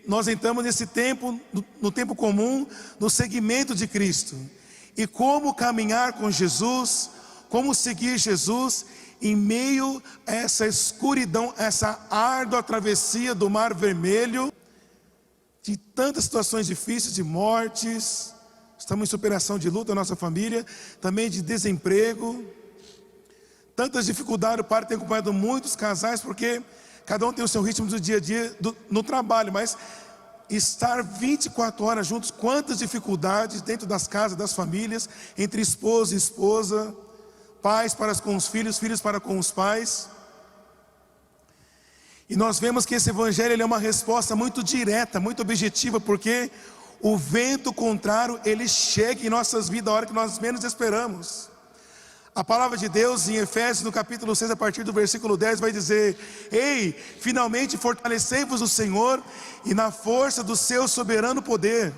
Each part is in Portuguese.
nós entramos nesse tempo, no tempo comum, no seguimento de Cristo. E como caminhar com Jesus, como seguir Jesus em meio a essa escuridão, essa árdua travessia do Mar Vermelho, de tantas situações difíceis, de mortes. Estamos em superação de luta, a nossa família, também de desemprego. Tantas dificuldades, o Padre tem acompanhado muitos casais, porque cada um tem o seu ritmo do dia a dia no trabalho, mas estar 24 horas juntos, quantas dificuldades dentro das casas, das famílias, entre esposo e esposa, pais para com os filhos, filhos para com os pais. E nós vemos que esse evangelho ele é uma resposta muito direta, muito objetiva, porque o vento contrário, ele chega em nossas vidas a hora que nós menos esperamos. A palavra de Deus em Efésios, no capítulo 6, a partir do versículo 10, vai dizer: ei, finalmente fortalecei-vos o Senhor e na força do seu soberano poder.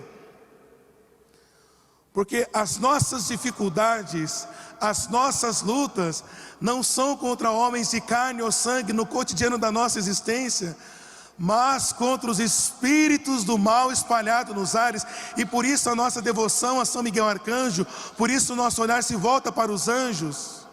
Porque as nossas dificuldades, as nossas lutas, não são contra homens de carne ou sangue no cotidiano da nossa existência, mas contra os espíritos do mal espalhados nos ares. E por isso a nossa devoção a São Miguel Arcanjo, por isso o nosso olhar se volta para os anjos.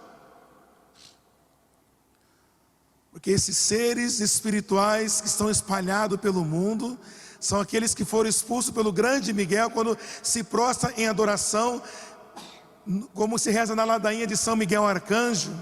Porque esses seres espirituais que estão espalhados pelo mundo, são aqueles que foram expulsos pelo grande Miguel, quando se prostra em adoração, como se reza na ladainha de São Miguel Arcanjo.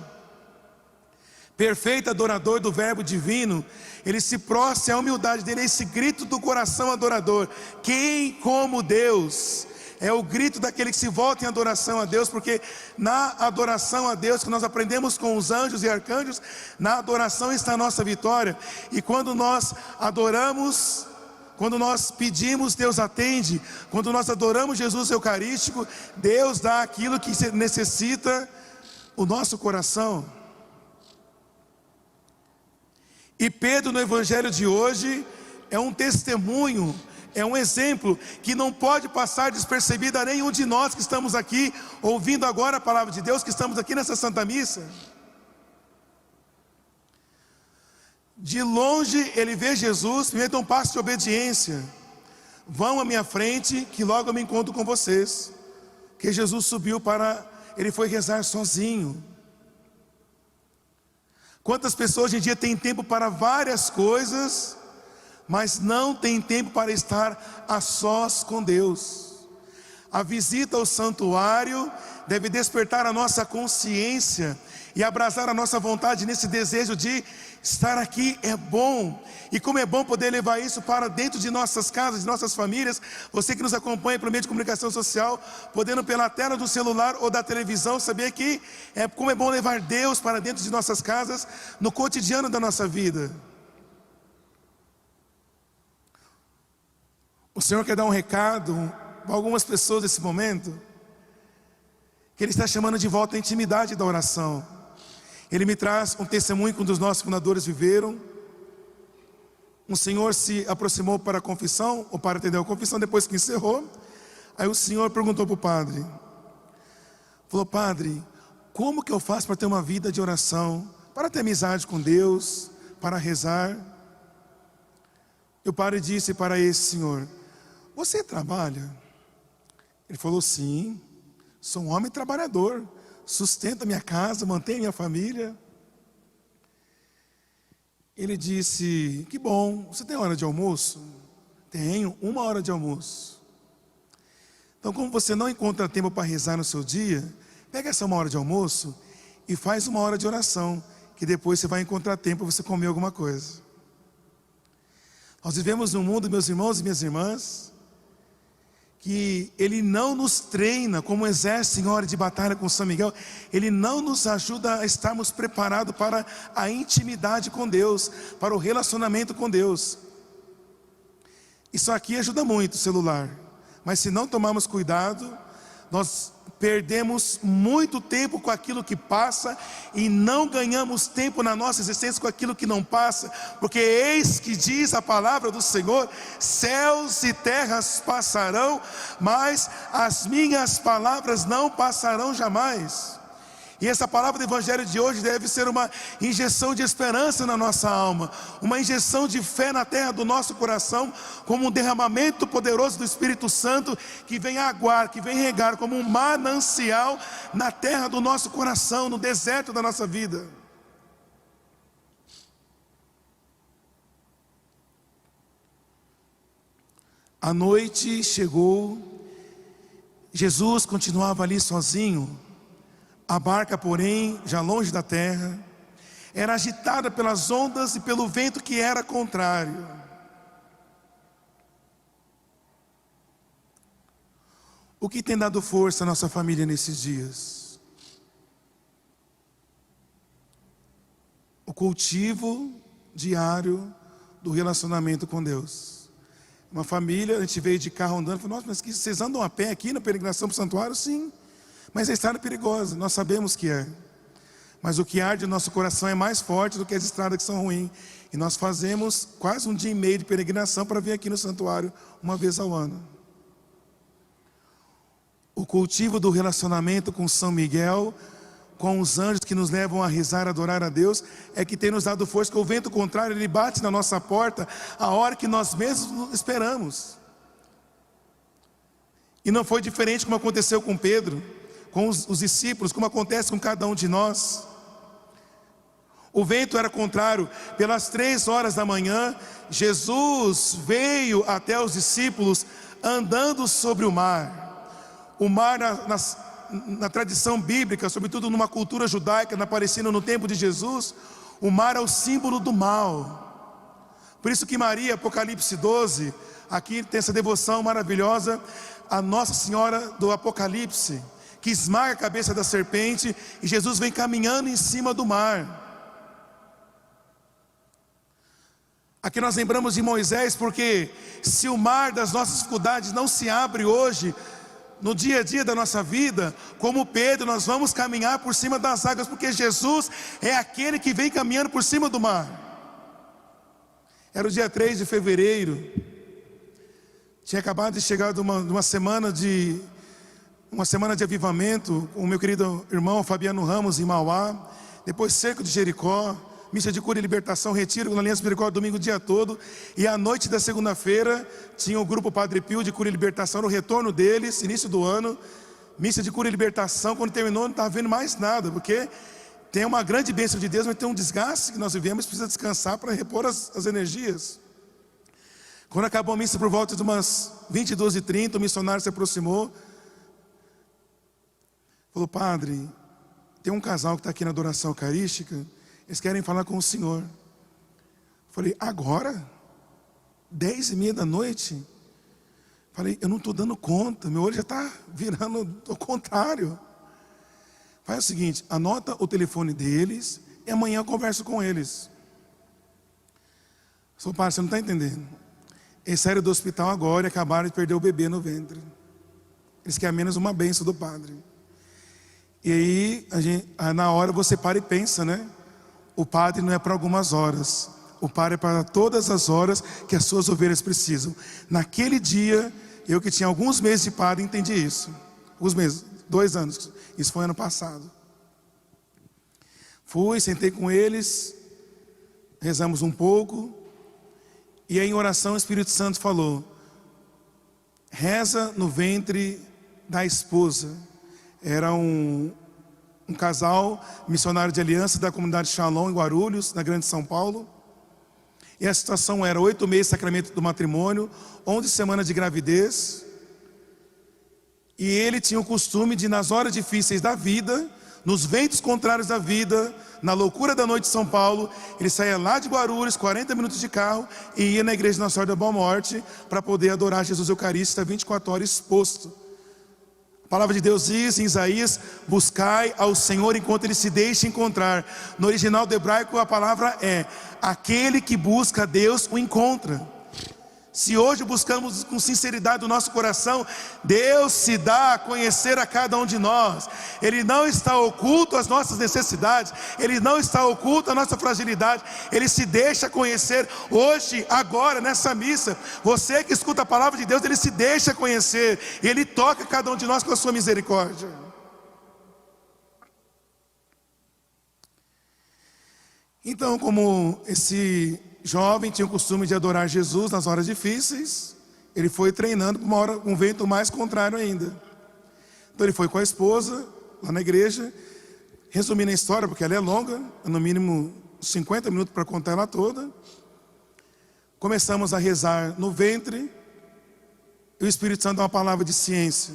Perfeito adorador do verbo divino, ele se prostra, a humildade dele é esse grito do coração adorador. Quem como Deus? É o grito daquele que se volta em adoração a Deus, porque na adoração a Deus, que nós aprendemos com os anjos e arcanjos, na adoração está a nossa vitória. E quando nós adoramos, quando nós pedimos, Deus atende. Quando nós adoramos Jesus Eucarístico, Deus dá aquilo que necessita o nosso coração. E Pedro, no evangelho de hoje, é um testemunho, é um exemplo que não pode passar despercebido a nenhum de nós que estamos aqui ouvindo agora a palavra de Deus, que estamos aqui nessa Santa Missa. De longe ele vê Jesus, primeiro dá um passo de obediência: vão à minha frente, que logo eu me encontro com vocês. Que Jesus subiu ele foi rezar sozinho. Quantas pessoas hoje em dia têm tempo para várias coisas, mas não tem tempo para estar a sós com Deus. A visita ao santuário deve despertar a nossa consciência e abrasar a nossa vontade nesse desejo de estar aqui. É bom, e como é bom poder levar isso para dentro de nossas casas, de nossas famílias. Você que nos acompanha pelo meio de comunicação social, podendo pela tela do celular ou da televisão, saber que como é bom levar Deus para dentro de nossas casas, no cotidiano da nossa vida. O Senhor quer dar um recado para algumas pessoas nesse momento, que Ele está chamando de volta a intimidade da oração. Ele me traz um testemunho que um dos nossos fundadores viveram. Um senhor se aproximou para a confissão, ou para atender a confissão, depois que encerrou. Aí o senhor perguntou para o padre, falou: padre, como que eu faço para ter uma vida de oração, para ter amizade com Deus, para rezar? E o padre disse para esse senhor: você trabalha? Ele falou: sim, sou um homem trabalhador, sustento a minha casa, mantenho a minha família. Ele disse: que bom, você tem hora de almoço? Tenho, 1 hora de almoço. Então, como você não encontra tempo para rezar no seu dia, pega essa 1 hora de almoço e faz 1 hora de oração, que depois você vai encontrar tempo para você comer alguma coisa. Nós vivemos num mundo, meus irmãos e minhas irmãs, que Ele não nos treina como um exército em hora de batalha com São Miguel. Ele não nos ajuda a estarmos preparados para a intimidade com Deus, para o relacionamento com Deus. Isso aqui ajuda muito, o celular, mas se não tomarmos cuidado, nós perdemos muito tempo com aquilo que passa e não ganhamos tempo na nossa existência com aquilo que não passa. Porque eis que diz a palavra do Senhor: céus e terras passarão, mas as minhas palavras não passarão jamais. E essa palavra do evangelho de hoje deve ser uma injeção de esperança na nossa alma, uma injeção de fé na terra do nosso coração, como um derramamento poderoso do Espírito Santo que vem aguar, que vem regar como um manancial na terra do nosso coração, no deserto da nossa vida. A noite chegou, Jesus continuava ali sozinho. A barca, porém, já longe da terra, era agitada pelas ondas e pelo vento que era contrário. O que tem dado força à nossa família nesses dias? O cultivo diário do relacionamento com Deus. Uma família, a gente veio de carro andando, falou: nossa, mas vocês andam a pé aqui na peregrinação para o santuário? Sim. Mas a estrada é perigosa, nós sabemos que é. Mas o que arde no nosso coração é mais forte do que as estradas que são ruins. E nós fazemos quase 1 dia e meio de peregrinação para vir aqui no santuário uma vez ao ano. O cultivo do relacionamento com São Miguel, com os anjos que nos levam a rezar, a adorar a Deus, é que tem nos dado força, que o vento contrário, ele bate na nossa porta a hora que nós mesmos esperamos. E não foi diferente como aconteceu com Pedro, com os discípulos, como acontece com cada um de nós. O vento era contrário. Pelas 3 horas da manhã, Jesus veio até os discípulos andando sobre o mar. O mar na tradição bíblica, sobretudo numa cultura judaica, na Palestina, no tempo de Jesus, o mar é o símbolo do mal. Por isso que Maria, Apocalipse 12, aqui tem essa devoção maravilhosa a Nossa Senhora do Apocalipse, que esmaga a cabeça da serpente, e Jesus vem caminhando em cima do mar. Aqui nós lembramos de Moisés, porque se o mar das nossas dificuldades não se abre hoje, no dia a dia da nossa vida, como Pedro, nós vamos caminhar por cima das águas, porque Jesus é aquele que vem caminhando por cima do mar. Era o dia 3 de fevereiro, tinha acabado de chegar de uma semana de avivamento com o meu querido irmão Fabiano Ramos em Mauá, depois cerco de Jericó, missa de cura e libertação, retiro na Aliança Misericórdia domingo o dia todo, e à noite da segunda-feira tinha o grupo Padre Pio de cura e libertação, no retorno deles, início do ano, missa de cura e libertação. Quando terminou não estava vendo mais nada, porque tem uma grande bênção de Deus, mas tem um desgaste que nós vivemos, precisa descansar para repor as energias. Quando acabou a missa por volta de umas 22h30, o missionário se aproximou, falou: padre, tem um casal que está aqui na adoração eucarística, eles querem falar com o senhor. Falei: agora? 10h30 da noite? Falei: eu não estou dando conta, meu olho já está virando ao contrário. Faz o seguinte, anota o telefone deles e amanhã eu converso com eles. Falei: padre, você não está entendendo. Eles saíram do hospital agora e acabaram de perder o bebê no ventre. Eles querem menos uma bênção do padre. E aí, na hora você para e pensa, né? O padre não é para algumas horas, o padre é para todas as horas que as suas ovelhas precisam. Naquele dia, eu que tinha alguns meses de padre, entendi isso. Alguns meses, 2 anos, isso foi ano passado. Fui, sentei com eles, rezamos um pouco, e aí em oração o Espírito Santo falou: reza no ventre da esposa. Era um casal missionário de aliança da comunidade Shalom em Guarulhos, na Grande São Paulo. E a situação era 8 meses de sacramento do matrimônio, 11 semanas de gravidez. E ele tinha o costume de, nas horas difíceis da vida, nos ventos contrários da vida, na loucura da noite de São Paulo, ele saía lá de Guarulhos, 40 minutos de carro, e ia na igreja de Nossa Senhora da Boa Morte para poder adorar Jesus Eucarístico, 24 horas exposto. A palavra de Deus diz em Isaías: buscai ao Senhor enquanto Ele se deixe encontrar. No original do hebraico a palavra é: aquele que busca a Deus o encontra. Se hoje buscamos com sinceridade o nosso coração, Deus se dá a conhecer a cada um de nós. Ele não está oculto às nossas necessidades, Ele não está oculto à nossa fragilidade. Ele se deixa conhecer hoje, agora, nessa missa. Você que escuta a palavra de Deus, Ele se deixa conhecer, e Ele toca cada um de nós com a sua misericórdia. Então, como esse jovem tinha o costume de adorar Jesus nas horas difíceis, ele foi treinando para uma hora, um vento mais contrário ainda. Então ele foi com a esposa lá na igreja. Resumindo a história, porque ela é longa, no mínimo 50 minutos para contar ela toda. Começamos a rezar no ventre, e o Espírito Santo dá uma palavra de ciência.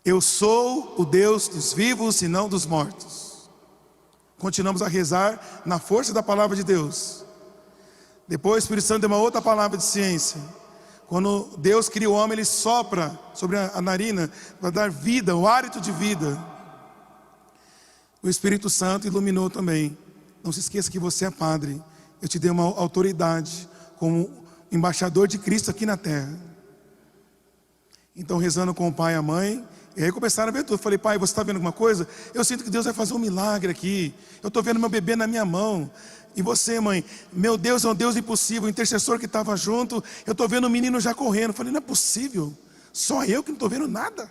Eu sou o Deus dos vivos e não dos mortos. Continuamos a rezar na força da palavra de Deus. Depois o Espírito Santo deu uma outra palavra de ciência. Quando Deus cria o homem, Ele sopra sobre a narina para dar vida, o hálito de vida. O Espírito Santo iluminou também. Não se esqueça que você é padre. Eu te dei uma autoridade como embaixador de Cristo aqui na terra. Então, rezando com o pai e a mãe, e aí começaram a ver tudo. Falei, pai, você está vendo alguma coisa? Eu sinto que Deus vai fazer um milagre aqui. Eu estou vendo meu bebê na minha mão. E você, mãe, meu Deus é um Deus impossível. O intercessor que estava junto, eu estou vendo o menino já correndo. Falei, não é possível. Só eu que não estou vendo nada.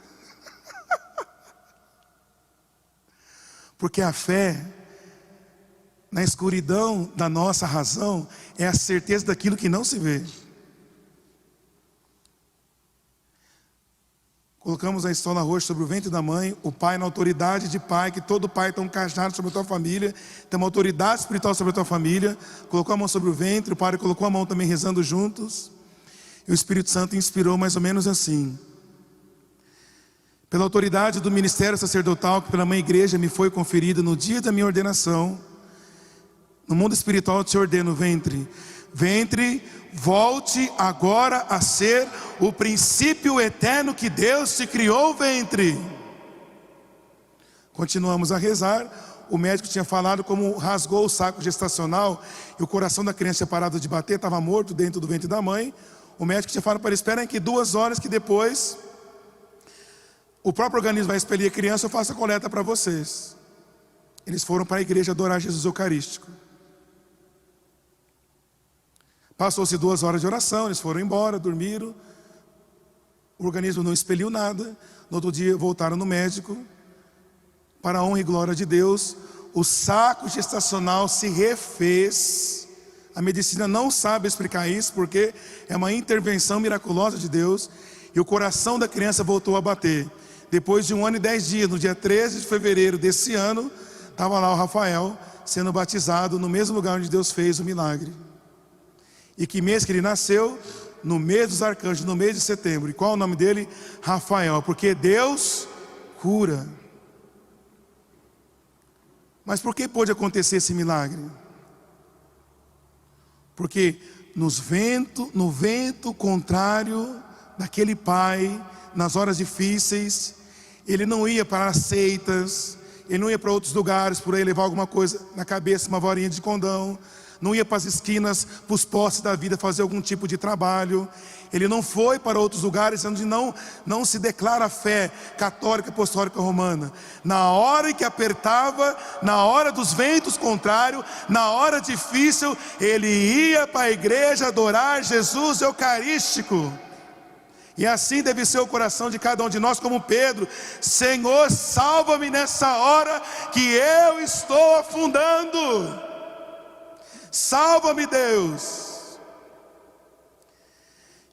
Porque a fé, na escuridão da nossa razão, é a certeza daquilo que não se vê. Colocamos a estola roxa sobre o ventre da mãe, o pai na autoridade de pai, que todo pai tem um cajado sobre a tua família, tem uma autoridade espiritual sobre a tua família. Colocou a mão sobre o ventre, o pai colocou a mão também rezando juntos. E o Espírito Santo inspirou mais ou menos assim: pela autoridade do ministério sacerdotal que pela mãe igreja me foi conferida no dia da minha ordenação, no mundo espiritual eu te ordeno, ventre, volte agora a ser o princípio eterno que Deus te criou, ventre. Continuamos a rezar. O médico tinha falado como rasgou o saco gestacional e o coração da criança tinha parado de bater, estava morto dentro do ventre da mãe. O médico tinha falado para ele, esperem que 2 horas que depois o próprio organismo vai expelir a criança, eu faço a coleta para vocês. Eles foram para a igreja adorar Jesus Eucarístico. Passou-se 2 horas de oração, eles foram embora, dormiram. O organismo não expeliu nada. No outro dia voltaram no médico. Para a honra e glória de Deus, o saco gestacional se refez. A medicina não sabe explicar isso, porque é uma intervenção miraculosa de Deus. E o coração da criança voltou a bater. Depois de 1 ano e 10 dias, no dia 13 de fevereiro desse ano, estava lá o Rafael sendo batizado no mesmo lugar onde Deus fez o milagre. E que mês que ele nasceu? No mês dos arcanjos, no mês de setembro. E qual o nome dele? Rafael, porque Deus cura. Mas por que pôde acontecer esse milagre? Porque no vento contrário daquele pai, nas horas difíceis, ele não ia para as seitas, ele não ia para outros lugares por aí levar alguma coisa na cabeça, uma varinha de condão, não ia para as esquinas, para os postes da vida fazer algum tipo de trabalho. Ele não foi para outros lugares onde não se declara a fé católica apostólica romana. Na hora em que apertava, na hora dos ventos contrários, na hora difícil, ele ia para a igreja adorar Jesus Eucarístico. E assim deve ser o coração de cada um de nós, como Pedro: Senhor, salva-me nessa hora que eu estou afundando. Salva-me, Deus.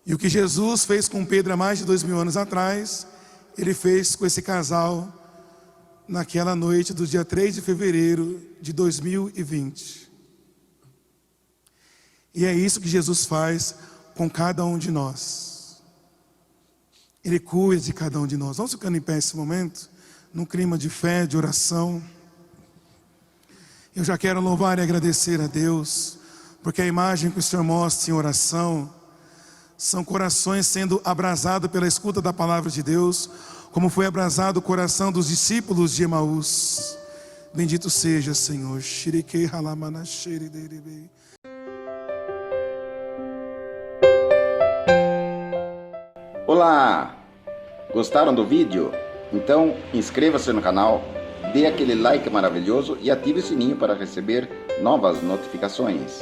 E o que Jesus fez com Pedro há mais de 2000 anos atrás, Ele fez com esse casal naquela noite do dia 3 de fevereiro de 2020. E é isso que Jesus faz com cada um de nós. Ele cuida de cada um de nós. Vamos ficando em pé nesse momento, num clima de fé, de oração. Eu já quero louvar e agradecer a Deus, porque a imagem que o Senhor mostra em oração são corações sendo abrasados pela escuta da palavra de Deus, como foi abrasado o coração dos discípulos de Emaús. Bendito seja, Senhor. Olá! Gostaram do vídeo? Então inscreva-se no canal, dê aquele like maravilhoso e ative o sininho para receber novas notificações.